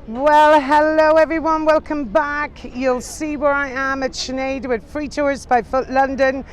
Well, hello everyone, welcome back. You'll see where I am at Sinead with Free Tours by London.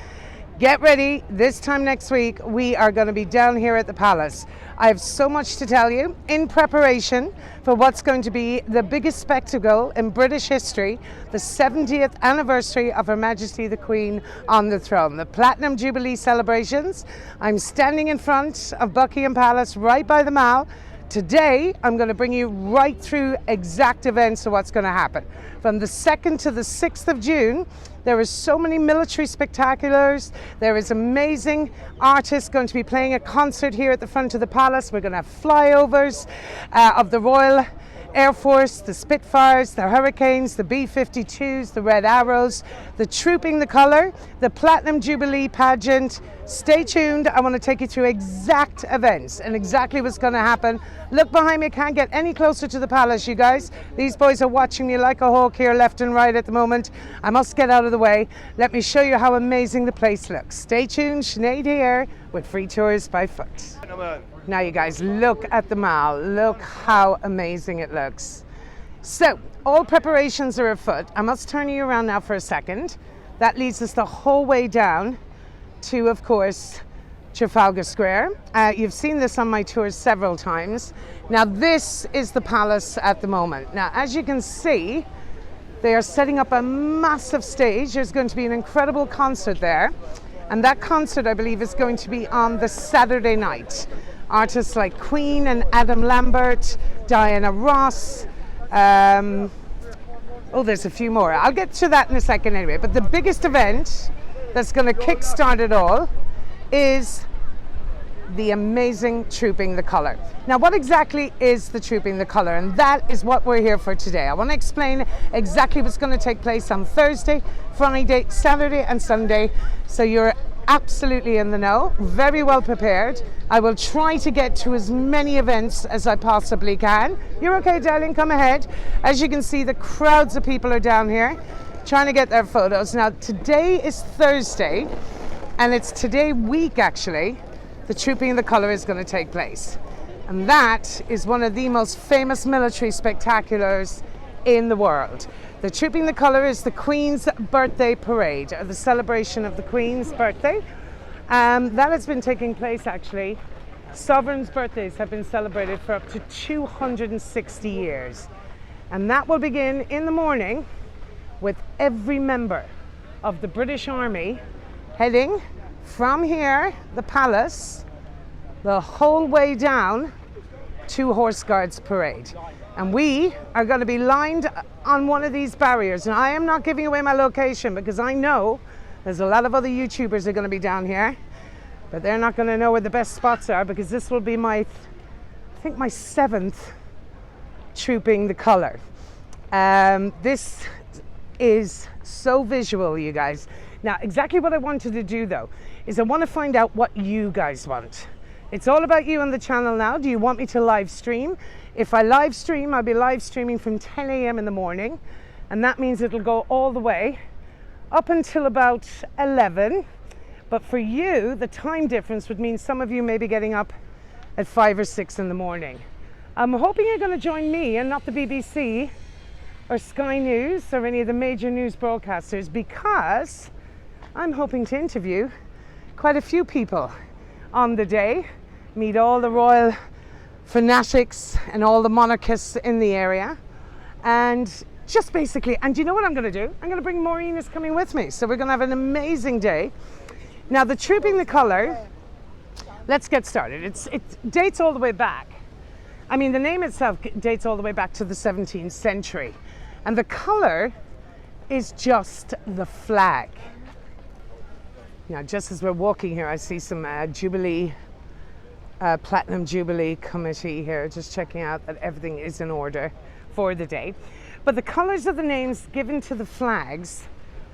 Get ready, this time next week we are going to be down here at the Palace. I have so much to tell you in preparation for what's going to be the biggest spectacle in British history, the 70th anniversary of Her Majesty the Queen on the throne, the Platinum Jubilee celebrations. I'm standing in front of Buckingham Palace right by the Mall. Today, I'm going to bring you right through exact events of what's going to happen. From the 2nd to the 6th of June, there is so many military spectaculars. There is amazing artists going to be playing a concert here at the front of the palace. We're going to have flyovers of the Royal Air Force, the Spitfires, the Hurricanes, the B-52s, the Red Arrows, the Trooping the Colour, the Platinum Jubilee pageant. Stay tuned. I want to take you through exact events and exactly what's going to happen. Look behind me. I can't get any closer to the palace, you guys. These boys are watching me like a hawk here left and right at the moment. I must get out of the way. Let me show you how amazing the place looks. Stay tuned. Sinead here with Free Tours by Foot. Now you guys, look at the Mall. Look how amazing it looks. So, all preparations are afoot. I must turn you around now for a second. That leads us the whole way down to, of course, Trafalgar Square. You've seen this on my tours several times. Now, this is the palace at the moment. Now, as you can see, they are setting up a massive stage. There's going to be an incredible concert there. And that concert, I believe, is going to be on the Saturday night. Artists like Queen and Adam Lambert, Diana Ross. There's a few more. I'll get to that in a second anyway. But the biggest event that's going to kickstart it all is the amazing Trooping the Colour. Now, what exactly is the Trooping the Colour? And that is what we're here for today. I want to explain exactly what's going to take place on Thursday, Friday, Saturday and Sunday. So you're absolutely in the know, very well prepared. I will try to get to as many events as I possibly can. You're okay, darling, come ahead. As you can see, the crowds of people are down here trying to get their photos. Now, today is Thursday, and it's today week actually, the Trooping the Colour is going to take place. And that is one of the most famous military spectaculars in the world. The Trooping the Colour is the Queen's birthday parade, or the celebration of the Queen's birthday. That has been taking place actually. Sovereigns' birthdays have been celebrated for up to 260 years. And that will begin in the morning with every member of the British Army heading from here, the palace, the whole way down to Horse Guards Parade. And we are going to be lined on one of these barriers. And I am not giving away my location because I know there's a lot of other YouTubers are going to be down here, but they're not going to know where the best spots are because this will be my 7th Trooping the Colour. This is so visual, you guys. Now, exactly what I wanted to do though is I want to find out what you guys want. It's all about you on the channel now. Do you want me to live stream? If I live stream, I'll be live streaming from 10 a.m. in the morning, and that means it'll go all the way up until about 11. But for you, the time difference would mean some of you may be getting up at 5 or 6 in the morning. I'm hoping you're going to join me and not the BBC or Sky News or any of the major news broadcasters, because I'm hoping to interview quite a few people on the day, meet all the royal fanatics and all the monarchists in the area, and just basically, and you know what I'm going to do? I'm going to bring Maureen is coming with me, so we're going to have an amazing day. Now, the Trooping the Colour, let's get started. It dates all the way back. I mean, the name itself dates all the way back to the 17th century, and the colour is just the flag. Now, just as we're walking here, I see some Jubilee, Platinum Jubilee committee here, just checking out that everything is in order for the day. But the colours are the names given to the flags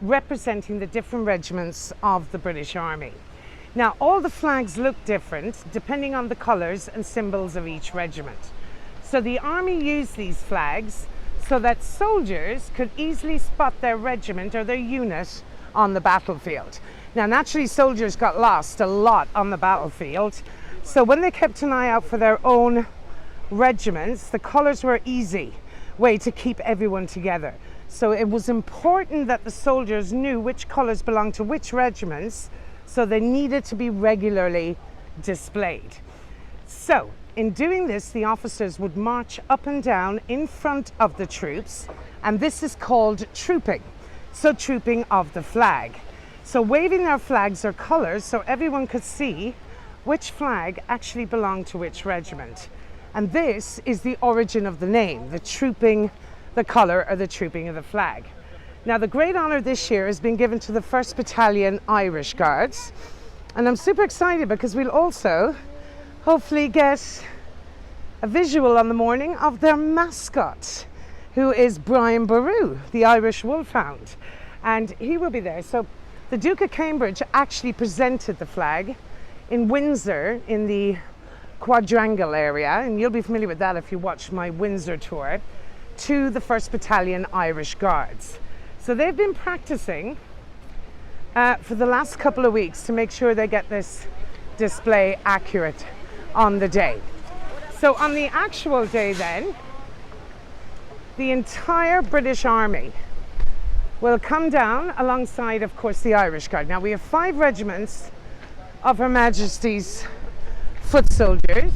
representing the different regiments of the British Army. Now, all the flags look different depending on the colours and symbols of each regiment. So the army used these flags so that soldiers could easily spot their regiment or their unit on the battlefield. Now, naturally, soldiers got lost a lot on the battlefield, so when they kept an eye out for their own regiments, the colours were easy. way to keep everyone together. So it was important that the soldiers knew which colours belonged to which regiments, so they needed to be regularly displayed. So in doing this, the officers would march up and down in front of the troops, and this is called trooping. So trooping of the flag. So waving their flags or colours so everyone could see which flag actually belonged to which regiment. And this is the origin of the name, the trooping the colour or the trooping of the flag. Now the great honour this year has been given to the 1st Battalion Irish Guards, and I'm super excited because we'll also hopefully get a visual on the morning of their mascot, who is Brian Boru, the Irish Wolfhound, and he will be there. So the Duke of Cambridge actually presented the flag in Windsor in the quadrangle area, and you'll be familiar with that if you watch my Windsor tour, to the 1st Battalion Irish Guards. So they've been practicing for the last couple of weeks to make sure they get this display accurate on the day. So on the actual day then, the entire British Army will come down alongside, of course, the Irish Guard. Now we have 5 regiments of Her Majesty's foot soldiers,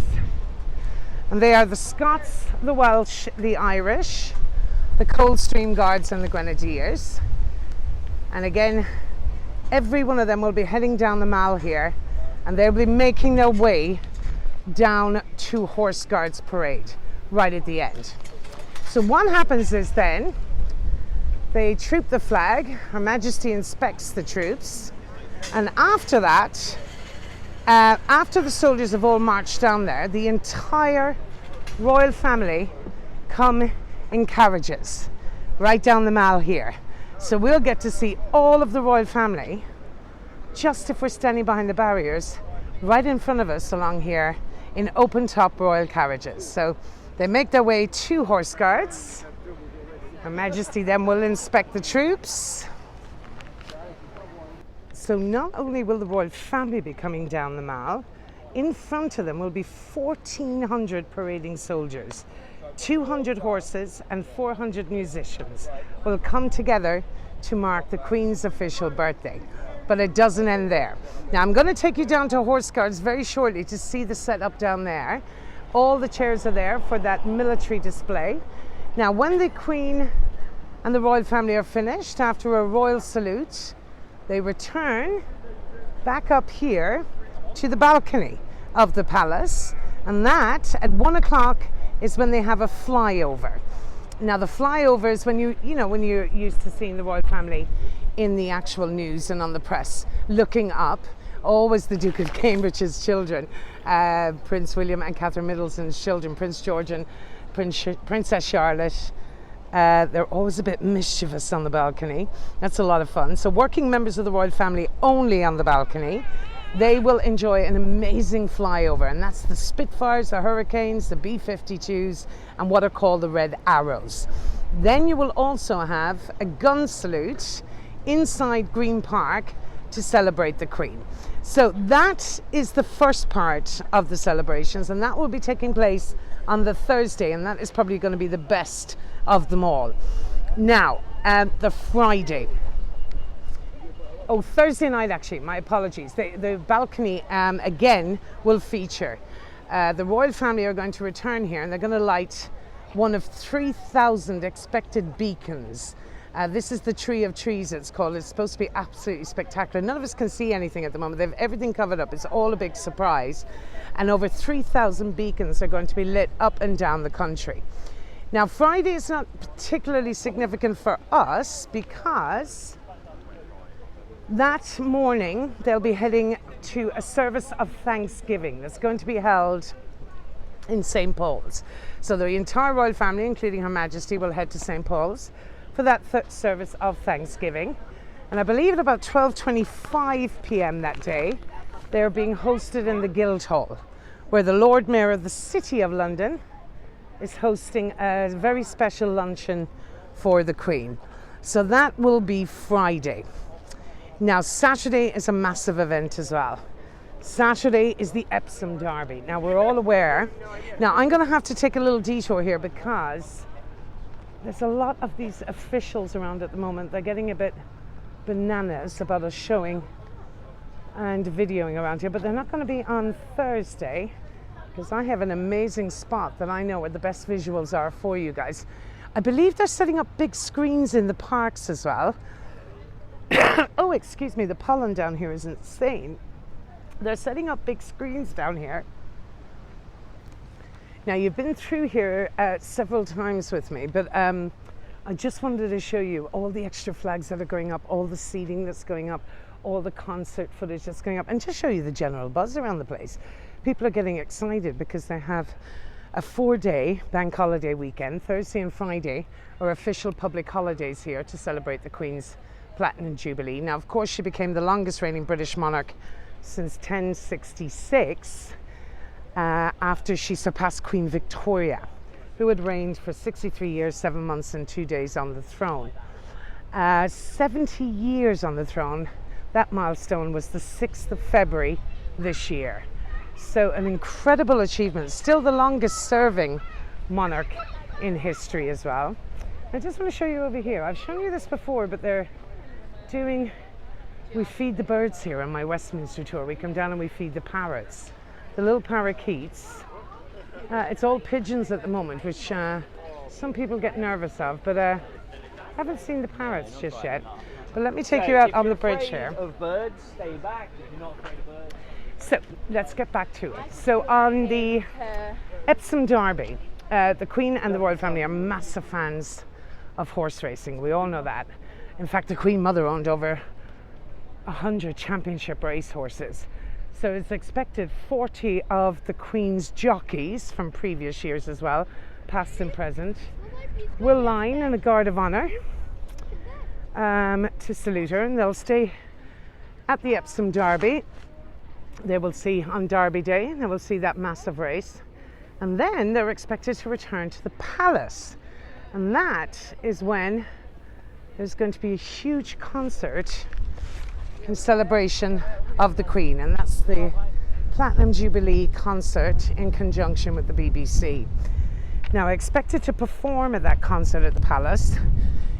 and they are the Scots, the Welsh, the Irish, the Coldstream Guards and the Grenadiers. And again, every one of them will be heading down the mall here, and they'll be making their way down to Horse Guards Parade right at the end. So what happens is then they troop the flag, Her Majesty inspects the troops, and after that, after the soldiers have all marched down there, the entire royal family come in carriages right down the mall here. So we'll get to see all of the royal family, just if we're standing behind the barriers, right in front of us along here in open top royal carriages. So they make their way to Horse Guards. Her Majesty then will inspect the troops. So not only will the royal family be coming down the mall, in front of them will be 1,400 parading soldiers, 200 horses and 400 musicians will come together to mark the Queen's official birthday. But it doesn't end there. Now I'm going to take you down to Horse Guards very shortly to see the setup down there. All the chairs are there for that military display. Now when the Queen and the royal family are finished, after a royal salute, they return back up here to the balcony of the palace, and that at 1 o'clock is when they have a flyover. Now the flyover is when when you're used to seeing the royal family in the actual news and on the press looking up, always the Duke of Cambridge's children, Prince William and Catherine Middleton's children, Prince George and Princess Charlotte. They're always a bit mischievous on the balcony. That's a lot of fun. So working members of the royal family only on the balcony. They will enjoy an amazing flyover, and that's the Spitfires, the Hurricanes, the B-52s, and what are called the Red Arrows. Then you will also have a gun salute inside Green Park to celebrate the Queen. So that is the first part of the celebrations, and that will be taking place on the Thursday, and that is probably going to be the best of them all. Now, the Friday. Oh, Thursday night actually, my apologies. The balcony again will feature. The royal family are going to return here, and they're going to light one of 3,000 expected beacons. This is the Tree of Trees, it's called. It's supposed to be absolutely spectacular. None of us can see anything at the moment. They have everything covered up. It's all a big surprise. And over 3,000 beacons are going to be lit up and down the country. Now, Friday is not particularly significant for us because that morning they'll be heading to a service of Thanksgiving that's going to be held in St. Paul's. So the entire royal family, including Her Majesty, will head to St. Paul's for that service of Thanksgiving. And I believe at about 12:25 p.m. that day, they're being hosted in the Guildhall, where the Lord Mayor of the City of London is hosting a very special luncheon for the Queen. So that will be Friday. Now, Saturday is a massive event as well. Saturday is the Epsom Derby. Now, we're all aware. Now, I'm going to have to take a little detour here because there's a lot of these officials around at the moment. They're getting a bit bananas about us showing and videoing around here, but they're not going to be on Thursday because I have an amazing spot that I know where the best visuals are for you guys. I believe they're setting up big screens in the parks as well. Oh, excuse me, the pollen down here is insane. They're setting up big screens down here. Now, you've been through here several times with me, but I just wanted to show you all the extra flags that are going up, all the seating that's going up, all the concert footage that's going up, and just show you the general buzz around the place. People are getting excited because they have a 4-day bank holiday weekend. Thursday and Friday are official public holidays here to celebrate the Queen's Platinum Jubilee. Now, of course, she became the longest reigning British monarch since 1066 after she surpassed Queen Victoria, who had reigned for 63 years, 7 months and 2 days on the throne. 70 years on the throne, that milestone was the 6th of February this year. So an incredible achievement, still the longest serving monarch in history as well. I just want to show you over here. I've shown you this before, but they're doing, we feed the birds here on my Westminster tour. We come down and we feed the parrots, the little parakeets. It's all pigeons at the moment, which some people get nervous of, but I haven't seen the parrots just yet. But let me take you out on the bridge here. If you're afraid of birds, stay back. If you're not afraid of birds. So let's get back to it. So on the Epsom Derby, the Queen and the royal family are massive fans of horse racing. We all know that. In fact, the Queen Mother owned over 100 championship race horses. So it's expected 40 of the Queen's jockeys from previous years as well, past and present, will line in a guard of honour to salute her, and they'll stay at the Epsom Derby. They will see on Derby Day, they will see that massive race, and then they're expected to return to the palace, and that is when there's going to be a huge concert in celebration of the Queen, and that's the Platinum Jubilee concert in conjunction with the BBC. Now, I expected to perform at that concert at the palace.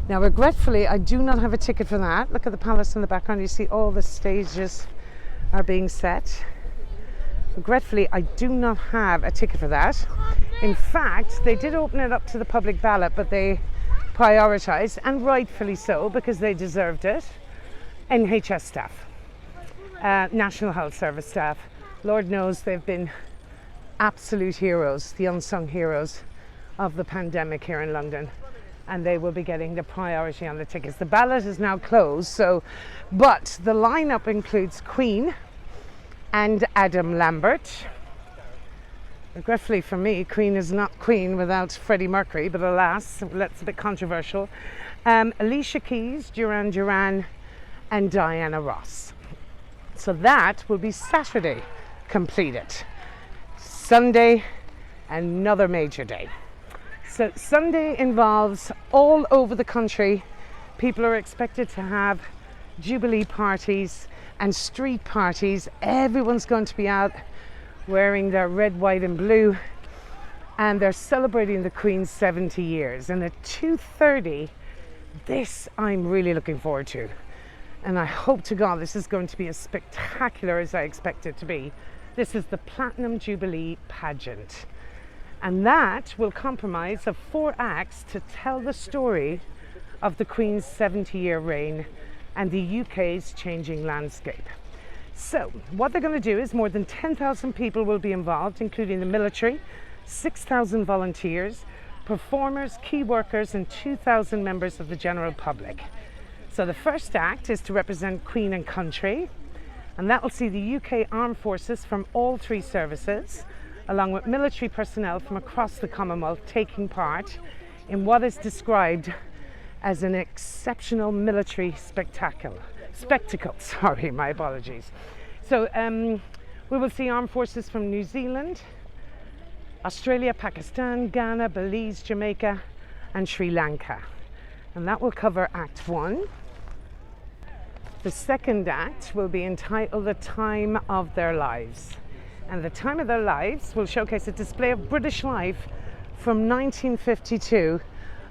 Now, regretfully, I do not have a ticket for that. Look at the palace in the background. You see all the stages are being set. Regretfully, I do not have a ticket for that. In fact, they did open it up to the public ballot, but they prioritised, and rightfully so, because they deserved it, NHS staff, National Health Service staff. Lord knows they've been absolute heroes, the unsung heroes of the pandemic here in London, and they will be getting the priority on the tickets. The ballot is now closed, but the lineup includes Queen and Adam Lambert. Regretfully for me, Queen is not Queen without Freddie Mercury, but alas, that's a bit controversial. Alicia Keys, Duran Duran, and Diana Ross. So that will be Saturday completed. Sunday, another major day. So Sunday involves all over the country. People are expected to have Jubilee parties and street parties. Everyone's going to be out wearing their red, white and blue, and they're celebrating the Queen's 70 years. And at 2:30, this I'm really looking forward to. And I hope to God this is going to be as spectacular as I expect it to be. This is the Platinum Jubilee pageant. And that will comprise of 4 acts to tell the story of the Queen's 70-year reign and the UK's changing landscape. So what they're going to do is more than 10,000 people will be involved, including the military, 6,000 volunteers, performers, key workers, and 2,000 members of the general public. So the first act is to represent Queen and Country, and that will see the UK Armed Forces from all 3 services, along with military personnel from across the Commonwealth, taking part in what is described as an exceptional military spectacle. Sorry, my apologies. So we will see armed forces from New Zealand, Australia, Pakistan, Ghana, Belize, Jamaica, and Sri Lanka. And that will cover Act 1. The second act will be entitled The Time of Their Lives. And the time of their lives will showcase a display of British life from 1952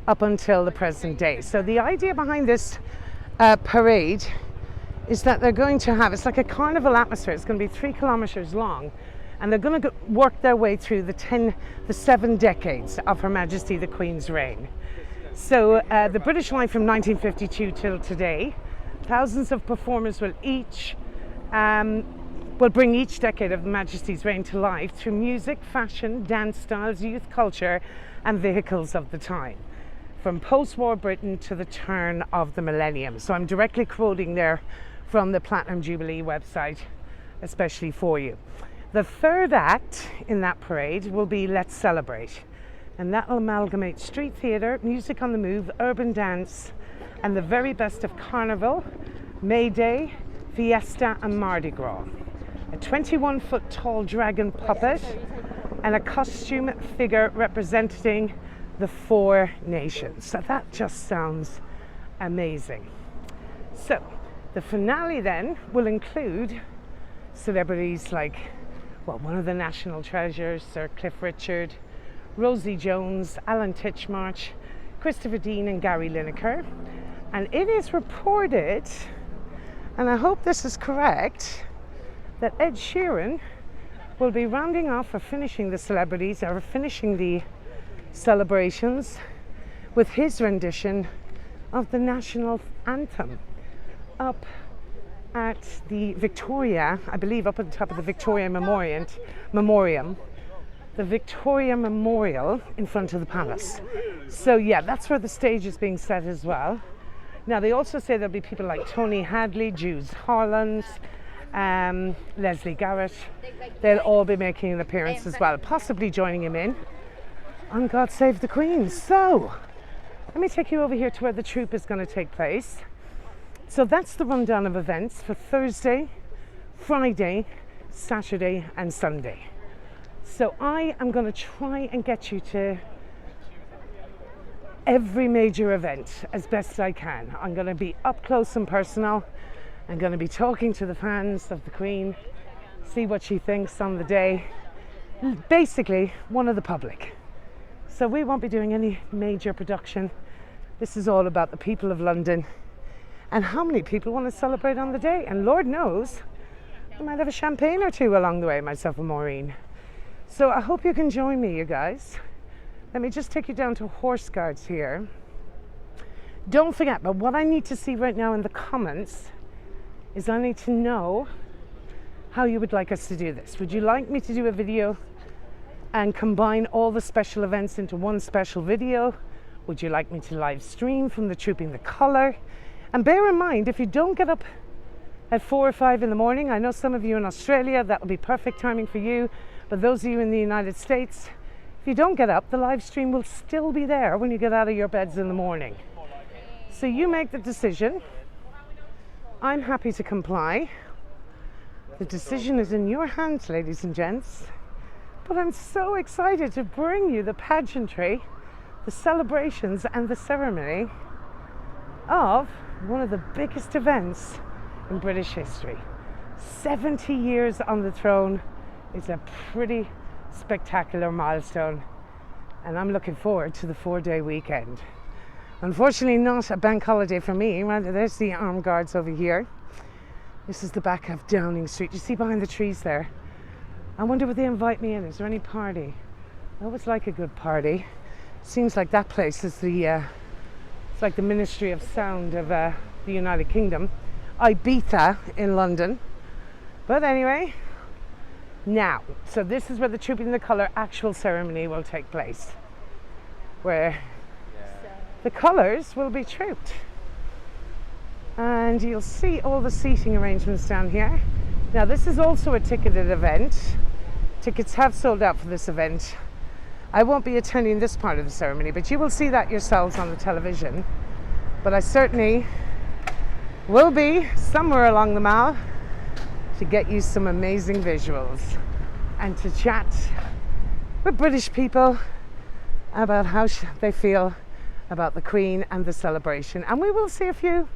up until the present day. So the idea behind this parade is that they're going to have, it's like a carnival atmosphere. It's going to be 3 kilometers long, and they're going to work their way through the 7 decades of Her Majesty the Queen's reign. So the British line from 1952 till today, thousands of performers will bring each decade of Her Majesty's reign to life through music, fashion, dance styles, youth culture, and vehicles of the time, from post-war Britain to the turn of the millennium. So I'm directly quoting there from the Platinum Jubilee website, especially for you. The third act in that parade will be Let's Celebrate, and that will amalgamate street theatre, music on the move, urban dance, and the very best of Carnival, May Day, Fiesta, and Mardi Gras. A 21-foot tall dragon puppet and a costume figure representing the 4 nations. So that just sounds amazing. So the finale then will include celebrities like, well, one of the national treasures, Sir Cliff Richard, Rosie Jones, Alan Titchmarsh, Christopher Dean, and Gary Lineker. And it is reported, and I hope this is correct, that Ed Sheeran will be rounding off or finishing the celebrities or finishing the celebrations with his rendition of the national anthem up at the Victoria, I believe up at the top of the Victoria Memoriam, the Victoria Memorial in front of the palace. So yeah, that's where the stage is being set as well. Now they also say there'll be people like Tony Hadley, Jules Harlands, Leslie Garrett. They'll all be making an appearance as well, possibly joining him in on God Save the Queen. So let me take you over here to where the troupe is going to take place. So that's the rundown of events for Thursday, Friday, Saturday, and Sunday. So I am going to try and get you to every major event as best I can. I'm going to be up close and personal. I'm going to be talking to the fans of the Queen, see what she thinks on the day. Basically, one of the public. So we won't be doing any major production. This is all about the people of London and how many people want to celebrate on the day. And Lord knows, I might have a champagne or two along the way, myself and Maureen. So I hope you can join me, you guys. Let me just take you down to Horse Guards here. Don't forget, but what I need to see right now in the comments is I need to know how you would like us to do this. Would you like me to do a video and combine all the special events into one special video? Would you like me to live stream from the Trooping the Colour? And bear in mind, if you don't get up at 4 or 5 in the morning, I know some of you in Australia, that will be perfect timing for you. But those of you in the United States, if you don't get up, the live stream will still be there when you get out of your beds in the morning. So you make the decision. I'm happy to comply. The decision is in your hands, ladies and gents. But I'm so excited to bring you the pageantry, the celebrations, and the ceremony of one of the biggest events in British history. 70 years on the throne is a pretty spectacular milestone, and I'm looking forward to the 4-day weekend. Unfortunately, not a bank holiday for me. Rather, there's the armed guards over here. This is the back of Downing Street. You see behind the trees there? I wonder would they invite me in? Is there any party? I always like a good party. Seems like that place is it's like the Ministry of Sound of the United Kingdom. Ibiza in London. But anyway, now, so this is where the Trooping the Colour actual ceremony will take place, where the colours will be trooped. And you'll see all the seating arrangements down here. Now this is also a ticketed event. Tickets have sold out for this event. I won't be attending this part of the ceremony, but you will see that yourselves on the television. But I certainly will be somewhere along the mall to get you some amazing visuals and to chat with British people about how they feel about the Queen and the celebration. And we will see a few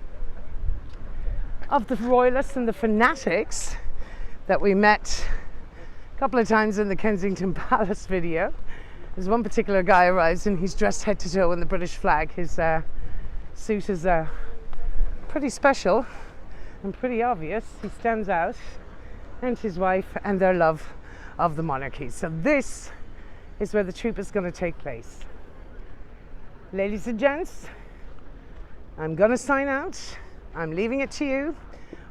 of the royalists and the fanatics that we met a couple of times in the Kensington Palace video. There's one particular guy arrives and he's dressed head to toe in the British flag. His suit is pretty special and pretty obvious. He stands out, and his wife, and their love of the monarchy. So this is where the troop is going to take place. Ladies and gents, I'm going to sign out. I'm leaving it to you.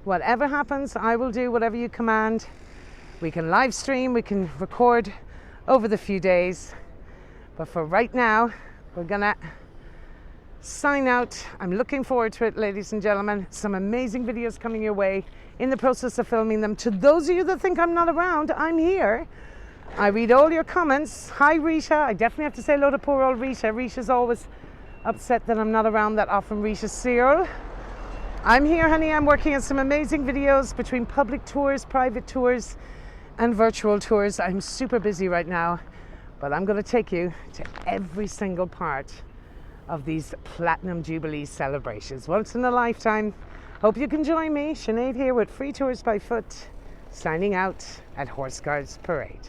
Whatever happens, I will do whatever you command. We can live stream, we can record over the few days. But for right now, we're going to sign out. I'm looking forward to it, ladies and gentlemen. Some amazing videos coming your way. In the process of filming them. To those of you that think I'm not around, I'm here. I read all your comments. Hi, Rita. I definitely have to say hello to poor old Rita. Rita's always upset that I'm not around that often. Rita Cyril. I'm here, honey. I'm working on some amazing videos between public tours, private tours, and virtual tours. I'm super busy right now, but I'm going to take you to every single part of these Platinum Jubilee celebrations. Once in a lifetime. Hope you can join me. Sinead here with Free Tours by Foot, signing out at Horse Guards Parade.